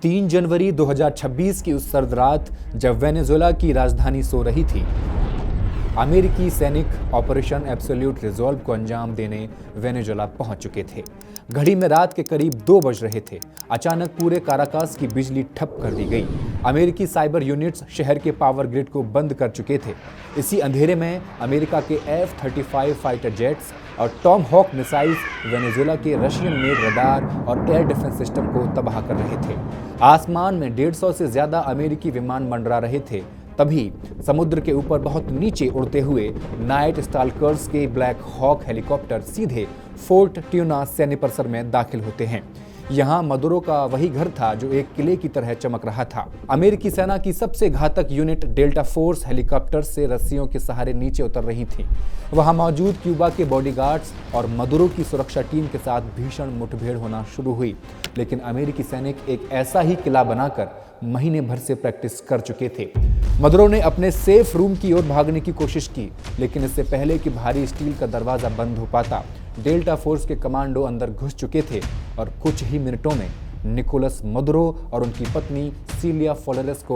3 जनवरी 2026 की उस सर्द रात जब वेनेजुएला की राजधानी सो रही थी, अमेरिकी सैनिक ऑपरेशन एब्सोल्यूट रिजॉल्व को अंजाम देने वेनेजुएला पहुंच चुके थे। घड़ी में रात के करीब 2 बज रहे थे। अचानक पूरे काराकास की बिजली ठप कर दी गई। अमेरिकी साइबर यूनिट्स शहर के पावर ग्रिड को बंद कर चुके थे। इसी अंधेरे में अमेरिका के F-35 फाइटर जेट्स और टॉम हॉक मिसाइल्स वेनेजुएला के रशियन मेड रडार और एयर डिफेंस सिस्टम को तबाह कर रहे थे। आसमान में 150 से ज्यादा अमेरिकी विमान मंडरा रहे थे। तभी समुद्र के ऊपर बहुत नीचे उड़ते हुए नाइट स्टाल्कर्स के ब्लैक हॉक हेलीकॉप्टर सीधे फोर्ट ट्यूना सैन्य परिसर में दाखिल होते हैं। यहाँ मदुरो का वही घर था जो एक किले की तरह चमक रहा था। अमेरिकी सेना की सबसे घातक यूनिट डेल्टा फोर्स हेलीकॉप्टर से रस्सियों के सहारे नीचे उतर रही थी। वहां मौजूद क्यूबा के बॉडीगार्ड्स और मदुरो की सुरक्षा टीम के साथ भीषण मुठभेड़ होना शुरू हुई। लेकिन अमेरिकी सैनिक एक ऐसा ही किला बनाकर महीने भर से प्रैक्टिस कर चुके थे। मदुरो ने अपने सेफ रूम की ओर भागने की कोशिश की, लेकिन इससे पहले कि भारी स्टील का दरवाजा बंद हो पाता, डेल्टा फोर्स के कमांडो अंदर घुस चुके थे और कुछ ही मिनटों में निकोलस मदुरो और उनकी पत्नी सिलिया फोलेरेस को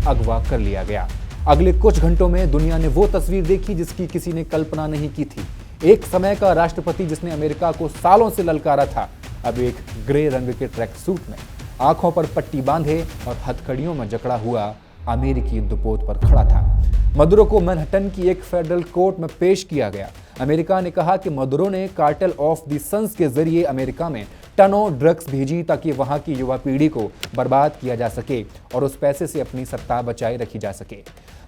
अगवा कर लिया गया। अगले कुछ घंटों में दुनिया ने वो तस्वीर देखी जिसकी किसी ने कल्पना नहीं की थी। एक समय का राष्ट्रपति जिसने अमेरिका को सालों से ललकारा था, अब एक ग्रे रंग के ट्रैक सूट में, आंखों पर पट्टी बांधे और हथकड़ियों में जकड़ा हुआ अमेरिकी दुपोत पर खड़ा था। मदुरो को मैनहट्टन की एक फेडरल कोर्ट में पेश किया गया। अमेरिका ने कहा कि मदुरो ने कार्टेल ऑफ द सन्स के जरिए अमेरिका में टनों ड्रग्स भेजी ताकि वहां की युवा पीढ़ी को बर्बाद किया जा सके और उस पैसे से अपनी सत्ता बचाए रखी जा सके।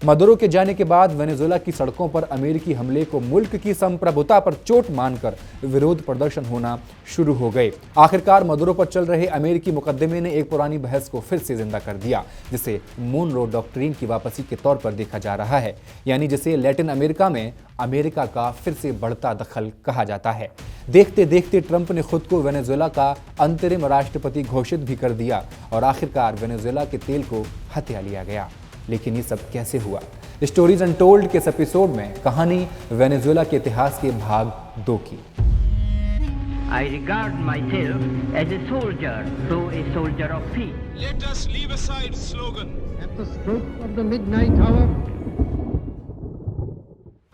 मदुरो के जाने के बाद वेनेजुएला की सड़कों पर अमेरिकी हमले को मुल्क की संप्रभुता पर चोट मानकर विरोध प्रदर्शन होना शुरू हो गए। आखिरकार मदुरो पर चल रहे अमेरिकी मुकदमे ने एक पुरानी बहस को फिर से जिंदा कर दिया, जिसे मोनरो डॉक्ट्रिन की वापसी के तौर पर देखा जा रहा है, यानी जिसे लैटिन अमेरिका में अमेरिका का फिर से बढ़ता दखल कहा जाता है। देखते देखते ट्रंप ने खुद को वेनेजुएला का अंतरिम राष्ट्रपति घोषित भी कर दिया और आखिरकार वेनेजुएला के तेल को हथिया लिया गया। लेकिन ये सब कैसे हुआ? स्टोरीज अनटोल्ड के इस एपिसोड में कहानी वेनेजुएला के इतिहास के भाग 2 की। I regard myself as a soldier, though a soldier of peace. Let us leave aside slogan. At the stroke of the midnight hour.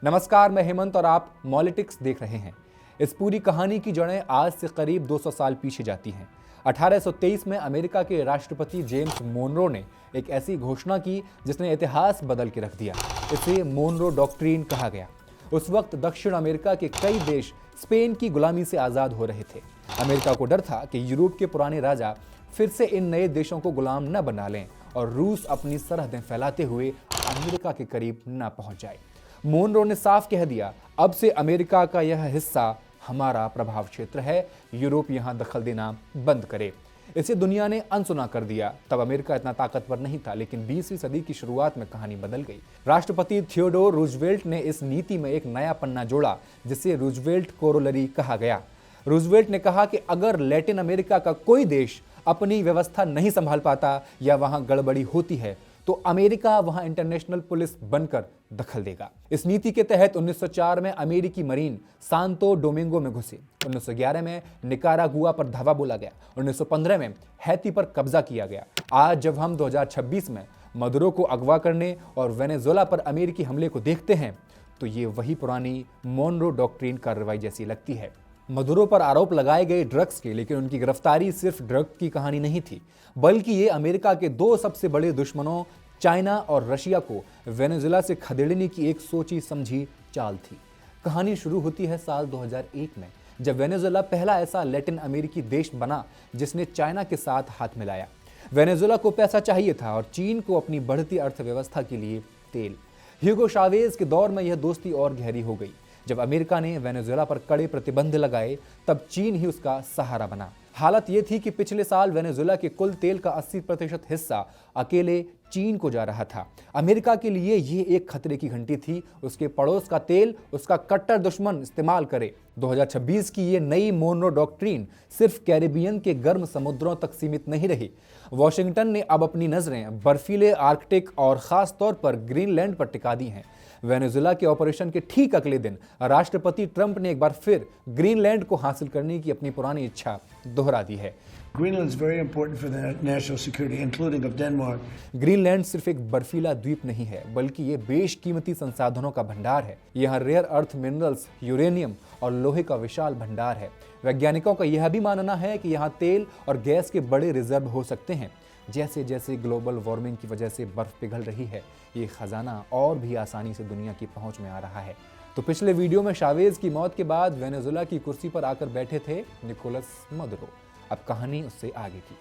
नमस्कार, मैं हेमंत और आप मॉलिटिक्स देख रहे हैं। इस पूरी कहानी की जड़ें आज से करीब 200 साल पीछे जाती हैं। 1823 में अमेरिका के राष्ट्रपति जेम्स मोनरो ने एक ऐसी घोषणा की जिसने इतिहास बदल के रख दिया। इसे मोनरो डॉक्ट्रिन कहा गया। उस वक्त दक्षिण अमेरिका के कई देश स्पेन की गुलामी से आज़ाद हो रहे थे। अमेरिका को डर था कि यूरोप के पुराने राजा फिर से इन नए देशों को गुलाम न बना लें और रूस अपनी सरहदें फैलाते हुए अमेरिका के करीब न पहुंच जाए। मोनरो ने साफ कह दिया, अब से अमेरिका का यह हिस्सा हमारा प्रभाव क्षेत्र है, यूरोप यहां दखल देना बंद करे। इसे दुनिया ने अनसुना कर दिया। तब अमेरिका इतना ताकतवर नहीं था, लेकिन 20वीं सदी की शुरुआत में कहानी बदल गई। राष्ट्रपति थियोडोर रूजवेल्ट ने इस नीति में एक नया पन्ना जोड़ा, जिसे रूजवेल्ट कोरोलरी कहा गया। रूजवेल्ट ने कहा कि अगर लैटिन अमेरिका का कोई देश अपनी व्यवस्था नहीं संभाल पाता या वहां गड़बड़ी होती है तो अमेरिका वहां इंटरनेशनल पुलिस बनकर दखल देगा। इस नीति के तहत 1904 में अमेरिकी मरीन सांतो डोमिंगो में घुसे। 1911 में निकारागुआ पर धावा बोला गया। 1915 में हैती पर कब्जा किया गया। आज जब हम 2026 में मदुरो को अगवा करने और वेनेजुएला पर अमेरिकी हमले को देखते हैं तो ये वही पुरानी मोनरो डॉक्ट्रिन कार्रवाई जैसी लगती है। मदुरो पर आरोप लगाए गए ड्रग्स के, लेकिन उनकी गिरफ्तारी सिर्फ ड्रग की कहानी नहीं थी, बल्कि ये अमेरिका के 2 सबसे बड़े दुश्मनों चाइना और रशिया को वेनेजुएला से खदेड़ने की एक सोची समझी चाल थी। कहानी शुरू होती है साल 2001 में, जब वेनेजुएला पहला ऐसा लैटिन अमेरिकी देश बना जिसने चाइना के साथ हाथ मिलाया। वेनेजुएला को पैसा चाहिए था और चीन को अपनी बढ़ती अर्थव्यवस्था के लिए तेल। ह्यूगो चावेज के दौर में यह दोस्ती और गहरी हो गई। जब अमेरिका ने वेनेजुएला पर कड़े प्रतिबंध लगाए तब चीन ही उसका सहारा बना। हालत यह थी कि पिछले साल वेनेजुएला के कुल तेल का 80% हिस्सा अकेले चीन को जा रहा था। अमेरिका के लिए यह एक खतरे की घंटी थी। उसके पड़ोस का तेल उसका कट्टर दुश्मन इस्तेमाल करे। 2026 की ये नई मोनरो डॉक्ट्रिन सिर्फ कैरिबियन के गर्म समुद्रों तक सीमित नहीं रही। वॉशिंगटन ने अब अपनी नजरें बर्फीले आर्कटिक और खास तौर पर ग्रीनलैंड पर टिका दी हैं। वेनेजुएला के ऑपरेशन के ठीक अगले दिन राष्ट्रपति ट्रंप ने एक बार फिर ग्रीनलैंड को हासिल करने की अपनी पुरानी इच्छा दोहरा दी है। Greenland is very important for the national security, including of Denmark. Greenland सिर्फ एक बर्फीला द्वीप नहीं है, बल्कि ये बेशकीमती संसाधनों का भंडार है। यहाँ रेयर अर्थ मिनरल्स, यूरेनियम और लोहे का विशाल भंडार है। वैज्ञानिकों का यह भी मानना है कि यहाँ तेल और गैस के बड़े रिजर्व हो सकते हैं। जैसे जैसे ग्लोबल वार्मिंग की वजह से बर्फ पिघल रही है, ये खजाना और भी आसानी से दुनिया की पहुंच में आ रहा है। तो पिछले वीडियो में शावेज की मौत के बाद वेनेजुएला की कुर्सी पर आकर बैठे थे निकोलस मदुरो। अब कहानी उससे आगे की।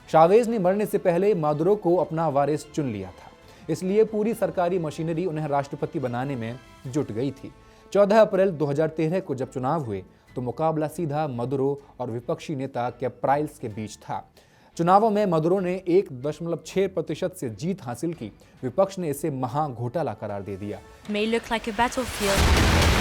शावेज ने मरने से पहले मदुरो को अपना वारिस चुन लिया था, इसलिए पूरी सरकारी मशीनरी उन्हें राष्ट्रपति बनाने में जुट गई थी। 14 अप्रैल 2013 को जब चुनाव हुए तो मुकाबला सीधा मदुरो और विपक्षी नेता कैप्राइल्स के बीच था। चुनावों में मदुरो ने 1.6% से जीत हासिल की। विपक्ष ने इसे महा घोटाला करार दे दिया। May look like a battlefield.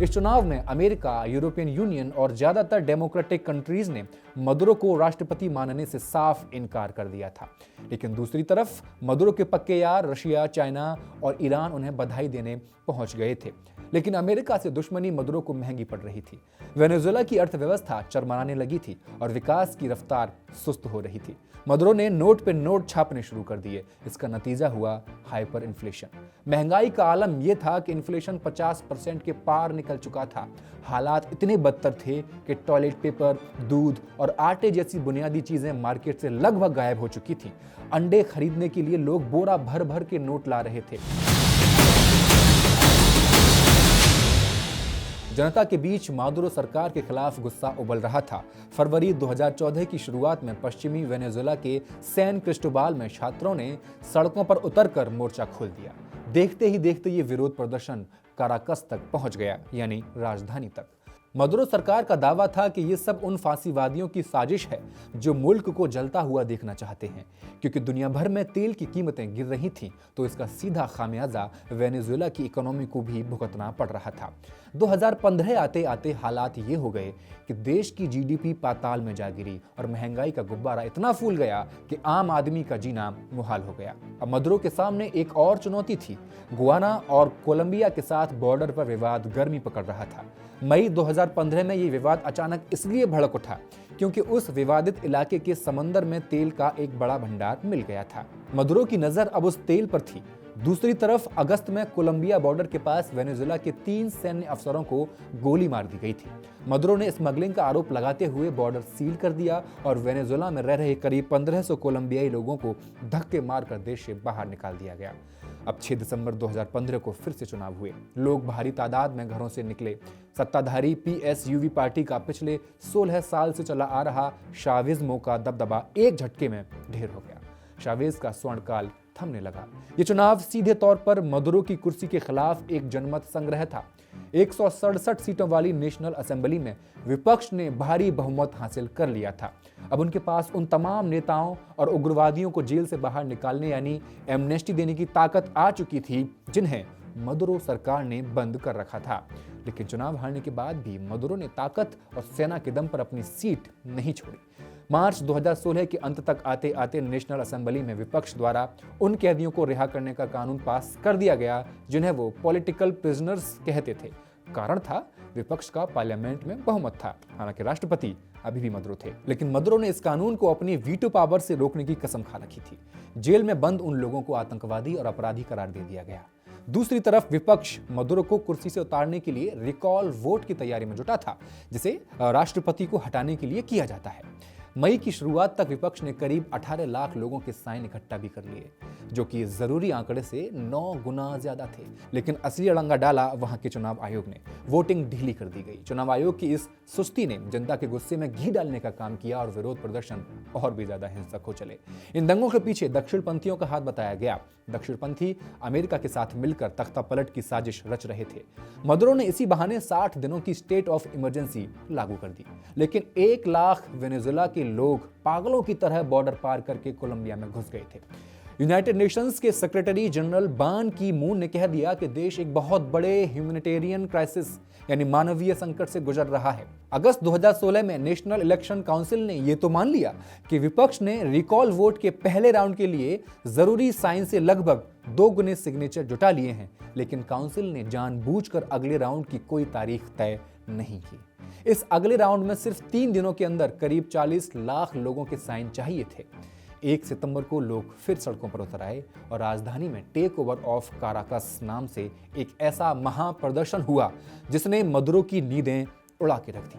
इस चुनाव में अमेरिका, यूरोपियन यूनियन और ज्यादातर डेमोक्रेटिक कंट्रीज ने मदुरो को राष्ट्रपति मानने से साफ इनकार कर दिया था। लेकिन दूसरी तरफ मदुरो के पक्के यार रशिया, चाइना और ईरान उन्हें बधाई देने पहुंच गए थे। लेकिन अमेरिका से दुश्मनी मदुरो को महंगी पड़ रही थी। वेनेजुएला की अर्थव्यवस्था चरमराने लगी थी और विकास की रफ्तार सुस्त हो रही थी। मदुरो ने नोट पे नोट छापने शुरू कर दिए। इसका नतीजा हुआ हाइपर इन्फ्लेशन। महंगाई का आलम यह था कि इन्फ्लेशन 50% के पार निकल चुका था। हालात इतने बदतर थे कि टॉयलेट पेपर, दूध और आटे जैसी बुनियादी चीजें मार्केट से लगभग गायब हो चुकी थी। अंडे खरीदने के लिए लोग बोरा भर भर के नोट ला रहे थे। जनता के बीच मदुरो सरकार के खिलाफ गुस्सा उबल रहा था। फरवरी 2014 की शुरुआत में पश्चिमी वेनेजुएला के सैन क्रिस्टोबाल में छात्रों ने सड़कों पर उतरकर मोर्चा खोल दिया। देखते ही देखते ये विरोध प्रदर्शन काराकस तक पहुंच गया, यानी राजधानी तक। मदुरो सरकार का दावा था कि ये सब उन फांसीवादियों की साजिश है जो मुल्क को जलता हुआ देखना चाहते हैं। क्योंकि दुनिया भर में तेल की कीमतें गिर रही थीं, तो इसका सीधा खामियाजा वेनेजुएला की इकोनॉमी को भी भुगतना पड़ रहा था। 2015 आते आते हालात ये हो गए कि देश की जीडीपी पाताल में जा गिरी और महंगाई का गुब्बारा इतना फूल गया कि आम आदमी का जीना मुहाल हो गया। अब मदुरो के सामने एक और चुनौती थी। गुयाना और कोलंबिया के साथ बॉर्डर पर विवाद गर्मी पकड़ रहा था। मई 2015 में ये विवाद अचानक इसलिए भड़क उठा क्योंकि उस विवादित इलाके के समंदर में तेल का एक बड़ा भंडार मिल गया था। मदुरो की नजर अब उस तेल पर थी। दूसरी तरफ अगस्त में कोलंबिया बॉर्डर के पास वेनेजुएला के 3 सैन्य अफसरों को गोली मार दी गई थी। मदुरो ने स्मगलिंग का आरोप लगाते हुए बॉर्डर सील कर दिया और वेनेजुएला में रह रहे करीब 1500 कोलंबियाई लोगों को धक्के मारकर देश से बाहर निकाल दिया गया। अब 6 दिसंबर 2015 को फिर से चुनाव हुए। लोग भारी तादाद में घरों से निकले। सत्ताधारी पीएसयूवी पार्टी का पिछले 16 साल से चला आ रहा शाविज्मो का दबदबा एक झटके में ढेर हो गया। शावेज का स्वर्णकाल थमने लगा। ये चुनाव सीधे तौर पर मदुरो की कुर्सी के खिलाफ एक जनमत संग्रह था। 167 सीटों वाली नेशनल असेंबली में विपक्ष ने भारी बहुमत हासिल कर लिया था। अब उनके पास उन तमाम नेताओं और उग्रवादियों को जेल से बाहर निकालने यानी एमनेस्टी देने की ताकत आ चुकी थी जिन्हें मदुरो सरकार ने बंद कर रखा था। लेकिन चुनाव हारने के बाद भी मदुरो ने ताकत और सेना के दम पर अपनी सीट नहीं छोड़ी। मार्च 2016 के अंत तक आते आते नेशनल असेंबली में विपक्ष द्वारा उन कैदियों को रिहा करने का कानून पास कर दिया गया जिन्हें वो पॉलिटिकल प्रिजनर्स कहते थे। कारण था विपक्ष का पार्लियामेंट में बहुमत था। हालांकि राष्ट्रपति अभी भी मदुरो थे। लेकिन मदुरो ने इस कानून को अपनी वीटो पावर से रोकने की कसम खा रखी थी। जेल में बंद उन लोगों को आतंकवादी और अपराधी करार दे दिया गया। दूसरी तरफ विपक्ष मदुरो को कुर्सी से उतारने के लिए रिकॉल वोट की तैयारी में जुटा था, जिसे राष्ट्रपति को हटाने के लिए किया जाता है। मई की शुरुआत तक विपक्ष ने करीब 18 लाख लोगों के साइन इकट्ठा भी कर लिए, जो कि जरूरी आंकड़े से 9 गुना ज्यादा थे। लेकिन असली अड़ंगा डाला वहां के चुनाव आयोग ने। वोटिंग ढीली कर दी गई। चुनाव आयोग की इस सुस्ती ने जनता के गुस्से में घी डालने का काम किया और विरोध प्रदर्शन और भी ज्यादा हिंसक हो चले। इन दंगों के पीछे दक्षिणपंथियों का हाथ बताया गया। दक्षिणपंथी अमेरिका के साथ मिलकर तख्तापलट की साजिश रच रहे थे। मदुरो ने इसी बहाने 60 दिनों की स्टेट ऑफ इमरजेंसी लागू कर दी। लेकिन 1 लाख वेनेजुएला के लोग पागलों की तरह बॉर्डर पार करके कोलंबिया में घुस गए थे। यूनाइटेड नेशंस के सेक्रेटरी जनरल बान की मून ने कह दिया कि देश एक बहुत बड़े ह्यूमैनिटेरियन क्राइसिस यानी मानवीय संकट से गुजर रहा है। अगस्त 2016 में नेशनल इलेक्शन काउंसिल ने यह तो मान लिया कि विपक्ष ने रिकॉल वोट के पहले राउंड के लिए जरूरी साइन से लगभग 2 गुने सिग्नेचर जुटा लिए हैं, लेकिन काउंसिल ने जानबूझकर अगले राउंड की कोई तारीख तय नहीं की। इस अगले राउंड में सिर्फ 3 दिनों के अंदर करीब 40 लाख लोगों के साइन चाहिए थे। 1 सितंबर को लोग फिर सड़कों पर उतर आए और राजधानी में टेक ओवर ऑफ काराकस नाम से एक ऐसा महाप्रदर्शन हुआ जिसने मदुरो की नींदें उड़ा के रख दी।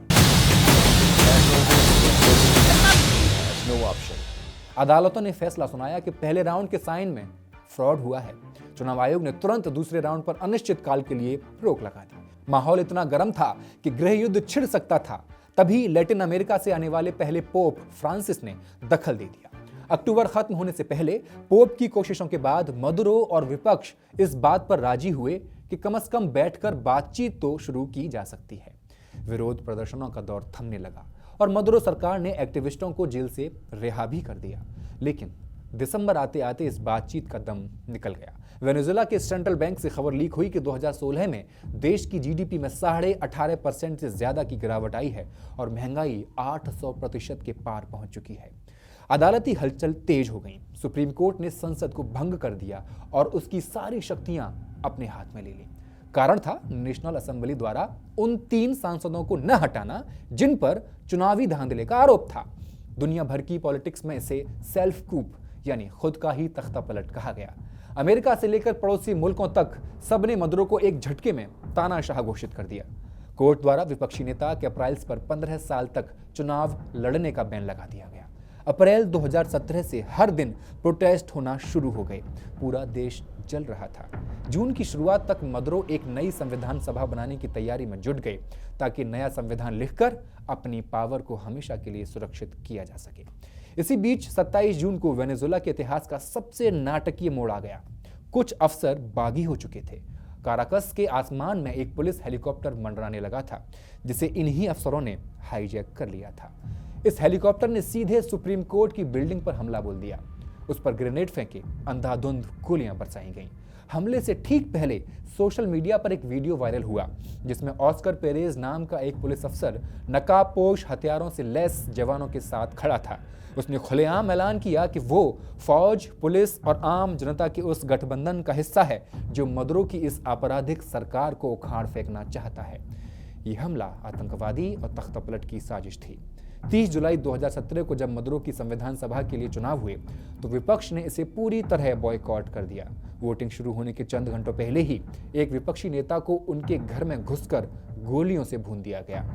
No option. अदालतों ने फैसला सुनाया कि पहले राउंड के साइन में फ्रॉड हुआ है। चुनाव आयोग ने तुरंत दूसरे राउंड पर अनिश्चित काल के लिए रोक लगा दी। माहौल इतना गर्म था कि गृह युद्ध छिड़ सकता था। तभी लैटिन अमेरिका से आने वाले पहले पोप फ्रांसिस ने दखल दे दिया। अक्टूबर खत्म होने से पहले पोप की कोशिशों के बाद मदुरो और विपक्ष इस बात पर राजी हुए कि कम से कम बैठकर बातचीत तो शुरू की जा सकती है। विरोध प्रदर्शनों का दौर थमने लगा और मदुरो सरकार ने एक्टिविस्टों को जेल से रिहा भी कर दिया। लेकिन दिसंबर आते आते इस बातचीत का दम निकल गया। वेनेजुएला के सेंट्रल बैंक से खबर लीक हुई कि 2016 में देश की जीडीपी में 18.5% से ज्यादा की गिरावट आई है और महंगाई 800% के पार पहुंच चुकी है। अदालती हलचल तेज हो गई। सुप्रीम कोर्ट ने संसद को भंग कर दिया और उसकी सारी शक्तियां अपने हाथ में ले ली। कारण था नेशनल असेंबली द्वारा उन 3 सांसदों को न हटाना जिन पर चुनावी धांधले का आरोप था। दुनिया भर की पॉलिटिक्स में इसे सेल्फ कूप यानी खुद का ही तख्ता पलट कहा गया। अमेरिका से लेकर पड़ोसी मुल्कों तक सबने मदुरो को एक झटके में तानाशाह घोषित कर दिया। कोर्ट द्वारा विपक्षी नेता कैप्राइल्स पर 15 साल तक चुनाव लड़ने का बैन लगा दिया गया। अप्रैल 2017 से हर दिन प्रोटेस्ट होना शुरू हो गए। पूरा देश जल रहा था। जून की शुरुआत तक मदुरो एक नई संविधान सभा बनाने की तैयारी में जुट गए ताकि नया संविधान लिखकर अपनी पावर को हमेशा के लिए सुरक्षित किया जा सके। इसी बीच 27 जून को वेनेजुएला के इतिहास का सबसे नाटकीय मोड़ आ गया। कुछ अफसर बागी हो चुके थे। काराकस के आसमान में एक पुलिस हेलीकॉप्टर मंडराने लगा था जिसे इन्हीं अफसरों ने हाईजैक कर लिया था। इस हेलीकॉप्टर ने सीधे सुप्रीम कोर्ट की बिल्डिंग पर हमला बोल दिया। उस पर ग्रेनेड फेंके, अंधाधुंध गोलियां बरसाई गईं। हमले से ठीक पहले सोशल मीडिया पर एक वीडियो वायरल हुआ जिसमें ऑस्कर पेरेज नाम का एक पुलिस अफसर नकाबपोश हथियारों से लैस जवानों के साथ खड़ा था। उसने खुलेआम ऐलान किया कि वो फौज, पुलिस और आम जनता के उस गठबंधन का हिस्सा है जो मदुरो की इस आपराधिक सरकार को उखाड़ फेंकना चाहता है। यह हमला आतंकवादी और तख्तापलट की साजिश थी। 30 जुलाई 2017 को जब मदुरो की संविधान सभा के लिए चुनाव हुए तो विपक्ष ने इसे पूरी तरह बॉयकॉट कर दिया। वोटिंग शुरू होने के चंद घंटों पहले ही एक विपक्षी नेता को उनके घर में घुसकर गोलियों से भून दिया गया।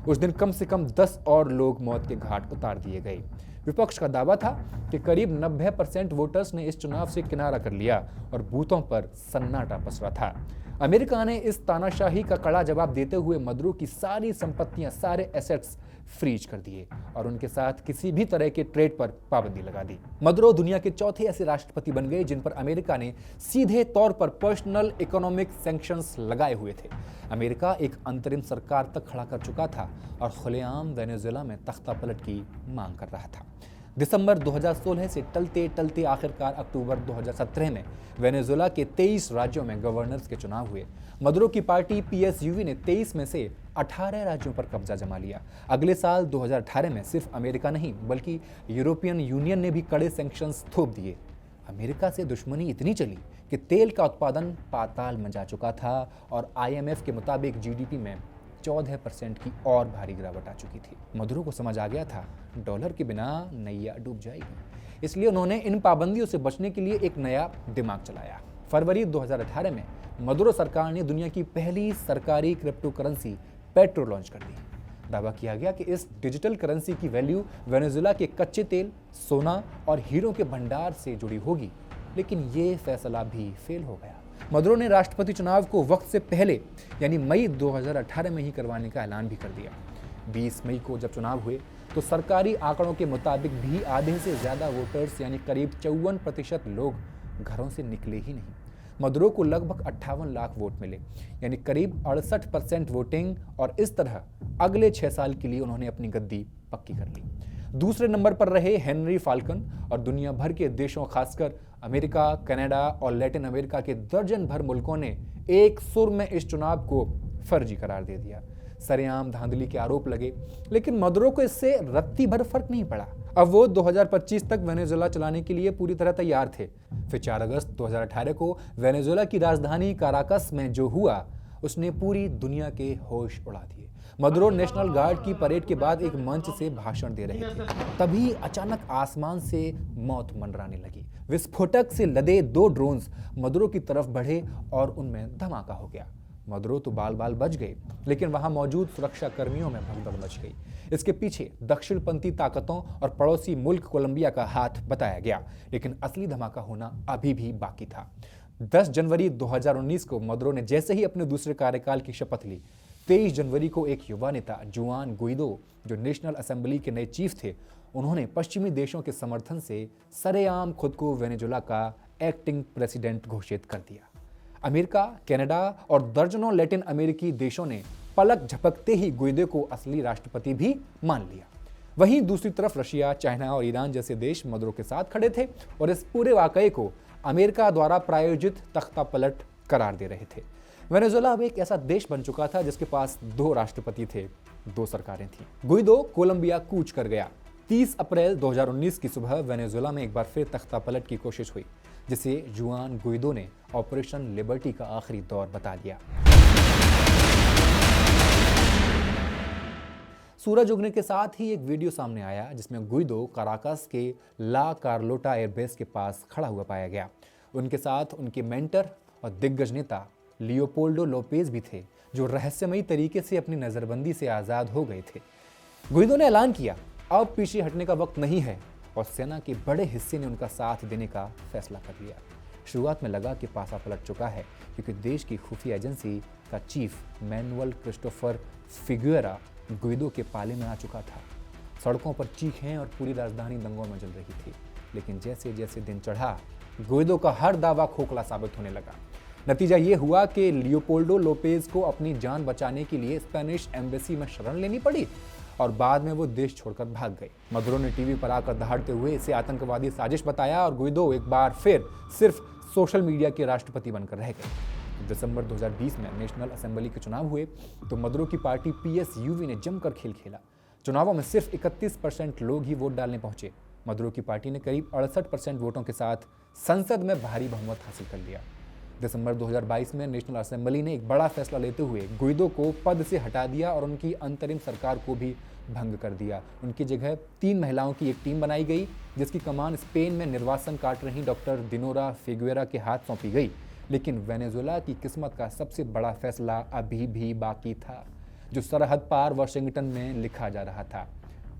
उस दिन कम से कम 10 और लोग मौत के घाट उतार दिए गए। विपक्ष का दावा था कि करीब 90% वोटर्स ने इस चुनाव से किनारा कर लिया और बूथों पर सन्नाटा पसरा था। अमेरिका ने इस तानाशाही का कड़ा जवाब देते हुए मदुरो की सारी संपत्तियां, सारे एसेट्स फ्रीज कर दिए और उनके साथ किसी भी तरह के ट्रेड पर पाबंदी लगा दी। मदुरो दुनिया के चौथे ऐसे राष्ट्रपति बन गए जिन पर अमेरिका ने सीधे तौर पर पर्सनल इकोनॉमिक सैंक्शंस लगाए हुए थे। अमेरिका एक अंतरिम सरकार तक खड़ा कर चुका था और खुलेआम वेनेजुएला में तख्तापलट की मांग कर रहा था। दिसंबर 2016 से टलते टलते आखिरकार अक्टूबर 2017 में वेनेजुएला के 23 राज्यों में गवर्नर्स के चुनाव हुए। मदुरो की पार्टी PSUV ने 23 में से 18 राज्यों पर कब्जा जमा लिया। अगले साल 2018 में सिर्फ अमेरिका नहीं बल्कि यूरोपियन यूनियन ने भी कड़े सैंक्शंस थोप दिए। अमेरिका से दुश्मनी इतनी चली कि तेल का उत्पादन पाताल में जा चुका था और IMF के मुताबिक GDP में 14% की और भारी गिरावट आ चुकी थी। मदुरो को समझ आ गया था डॉलर के बिना नैया डूब जाएगी। इसलिए उन्होंने इन पाबंदियों से बचने के लिए एक नया दिमाग चलाया। फरवरी 2018 में मदुरो सरकार ने दुनिया की पहली सरकारी क्रिप्टो करेंसी पेट्रो लॉन्च कर दी। दावा किया गया कि इस डिजिटल करेंसी की वैल्यू वेनेजुएला के कच्चे तेल, सोना और हीरों के भंडार से जुड़ी होगी, लेकिन ये फैसला भी फेल हो गया। मदुरो ने राष्ट्रपति चुनाव को वक्त से पहले यानी मई 2018 में ही करवाने का ऐलान भी कर दिया। 20 मई को जब चुनाव हुए तो सरकारी आंकड़ों के मुताबिक भी आधे से ज्यादा वोटर्स यानी करीब 54% लोग घरों से निकले ही नहीं। मदुरो को लगभग 58 लाख वोट मिले यानी करीब 68% वोटिंग और इस तरह अगले 6 साल के लिए उन्होंने अपनी गद्दी पक्की कर ली। दूसरे नंबर पर रहे हेनरी फाल्कन और दुनिया भर के देशों खासकर अमेरिका, कनाडा और लैटिन अमेरिका के दर्जन भर मुल्कों ने एक सुर में इस चुनाव को फर्जी करार दे दिया। सरेआम धांधली के आरोप लगे, लेकिन मदुरो को इससे रत्ती भर फर्क नहीं पड़ा। अब वो 2025 तक वेनेजुएला चलाने के लिए पूरी तरह तैयार थे। फिर 4 अगस्त 2018 को वेनेजुएला की राजधानी काराकस में जो हुआ उसने पूरी दुनिया के होश उड़ा दिए। मदुरो नेशनल गार्ड की परेड के बाद एक मंच से भाषण दे रहे थे, तभी अचानक आसमान से मौत मंडराने लगी। विस्फोटक से लदे 2 ड्रोन्स मदुरो की तरफ बढ़े और उनमें धमाका हो गया। मदुरो तो बाल बाल बच गए, लेकिन वहां मौजूद सुरक्षा कर्मियों में भगदड़ मच गई। इसके पीछे दक्षिणपंथी ताकतों और पड़ोसी मुल्क कोलंबिया का हाथ बताया गया, लेकिन असली धमाका होना अभी भी बाकी था। 10 जनवरी 2019 को मदुरो ने जैसे ही अपने दूसरे कार्यकाल की शपथ ली, 23 जनवरी को एक युवा नेता जुआन गुइदो, जो नेशनल असेंबली के नए चीफ थे, उन्होंने पश्चिमी देशों के समर्थन से सरेआम खुद को वेनेजुएला का एक्टिंग प्रेसिडेंट घोषित कर दिया। अमेरिका, कनाडा और दर्जनों लैटिन अमेरिकी देशों ने पलक झपकते ही गुइदो को असली राष्ट्रपति भी मान लिया। वहीं दूसरी तरफ रशिया, चाइना और ईरान जैसे देश मदुरो के साथ खड़े थे और इस पूरे वाकये को अमेरिका द्वारा प्रायोजित तख्तापलट करार दे रहे थे। वेनेजुएला अब एक ऐसा देश बन चुका था जिसके पास 2 राष्ट्रपति थे, 2 सरकारें थीं। गुइदो कोलंबिया कूच कर गया। 30 अप्रैल 2019 की सुबह वेनेजुएला में एक बार फिर तख्तापलट की कोशिश हुई, जिसे जुआन गुइदो ने ऑपरेशन लिबर्टी का आखिरी दौर बता दिया। सूरज उगने के साथ ही एक वीडियो सामने आया जिसमें गुइदो काराकस के ला कार्लोटा एयरबेस के पास खड़ा हुआ पाया गया। उनके साथ उनके मेंटर और दिग्गज नेता लियोपोल्डो लोपेज भी थे, जो रहस्यमयी तरीके से अपनी नजरबंदी से आजाद हो गए थे। गुइदो ने ऐलान किया, अब पीछे हटने का वक्त नहीं है, और सेना के बड़े हिस्से ने उनका साथ देने का फैसला कर लिया। शुरुआत में लगा कि पासा पलट चुका है, क्योंकि देश की खुफिया एजेंसी का chief manual Christopher Figueroa Guido के पाले में आ चुका था। सड़कों पर चीखें और पूरी राजधानी दंगों में जल रही थी। लेकिन जैसे जैसे दिन चढ़ा, गुइदो का हर दावा खोखला साबित होने लगा। नतीजा ये हुआ कि लियोपोल्डो लोपेज को अपनी जान बचाने के लिए स्पेनिश एम्बेसी में शरण लेनी पड़ी और बाद में वो देश छोड़कर भाग गए। मदुरो ने टीवी पर आकर दहाड़ते हुए इसे आतंकवादी साजिश बताया और गुइदो एक बार फिर सिर्फ सोशल मीडिया के राष्ट्रपति बनकर रह गए। दिसंबर 2020 में नेशनल असेंबली के चुनाव हुए तो मदुरो की पार्टी PSUV ने जमकर खेल खेला। चुनावों में सिर्फ 31% लोग ही वोट डालने पहुंचे। मदुरो की पार्टी ने करीब 68% वोटों के साथ संसद में भारी बहुमत हासिल कर लिया। दिसंबर 2022 में नेशनल असेंबली ने एक बड़ा फैसला लेते हुए गुइदो को पद से हटा दिया और उनकी अंतरिम सरकार को भी भंग कर दिया। उनकी जगह 3 महिलाओं की एक टीम बनाई गई, जिसकी कमान स्पेन में निर्वासन काट रही डॉक्टर दिनोरा फिगुएरा के हाथ सौंपी गई। लेकिन वेनेजुएला की किस्मत का सबसे बड़ा फैसला अभी भी बाकी था, जो सरहद पार वाशिंगटन में लिखा जा रहा था।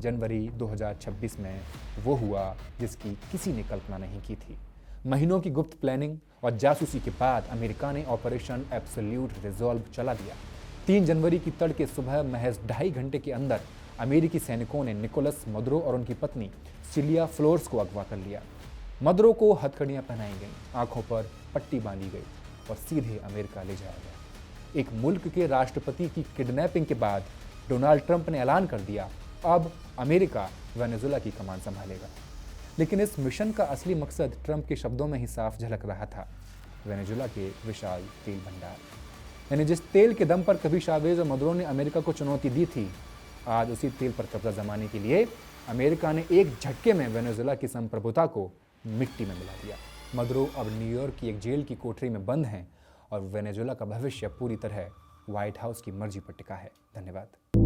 जनवरी 2026 में वो हुआ जिसकी किसी ने कल्पना नहीं की थी। महीनों की गुप्त प्लानिंग और जासूसी के बाद अमेरिका ने ऑपरेशन एब्सोल्यूट रिजॉल्व चला दिया। 3 जनवरी की तड़के सुबह महज 2.5 घंटे के अंदर अमेरिकी सैनिकों ने निकोलस मदुरो और उनकी पत्नी सिलिया फ्लोर्स को अगवा कर लिया। मदुरो को हथकड़ियां पहनाई गईं, आंखों पर पट्टी बांधी गई और सीधे अमेरिका ले जाया गया। एक मुल्क के राष्ट्रपति की किडनैपिंग के बाद डोनाल्ड ट्रंप ने ऐलान कर दिया, अब अमेरिका वेनेजुएला की कमान संभालेगा। लेकिन इस मिशन का असली मकसद ट्रंप के शब्दों में ही साफ झलक रहा था, वेनेजुएला के विशाल तेल भंडार। यानी जिस तेल के दम पर कभी चावेज और मदुरो ने अमेरिका को चुनौती दी थी, आज उसी तेल पर कब्जा जमाने के लिए अमेरिका ने एक झटके में वेनेजुएला की संप्रभुता को मिट्टी में मिला दिया। मदुरो अब न्यूयॉर्क की एक जेल की कोठरी में बंद हैं और वेनेजुएला का भविष्य पूरी तरह व्हाइट हाउस की मर्जी पर टिका है। धन्यवाद।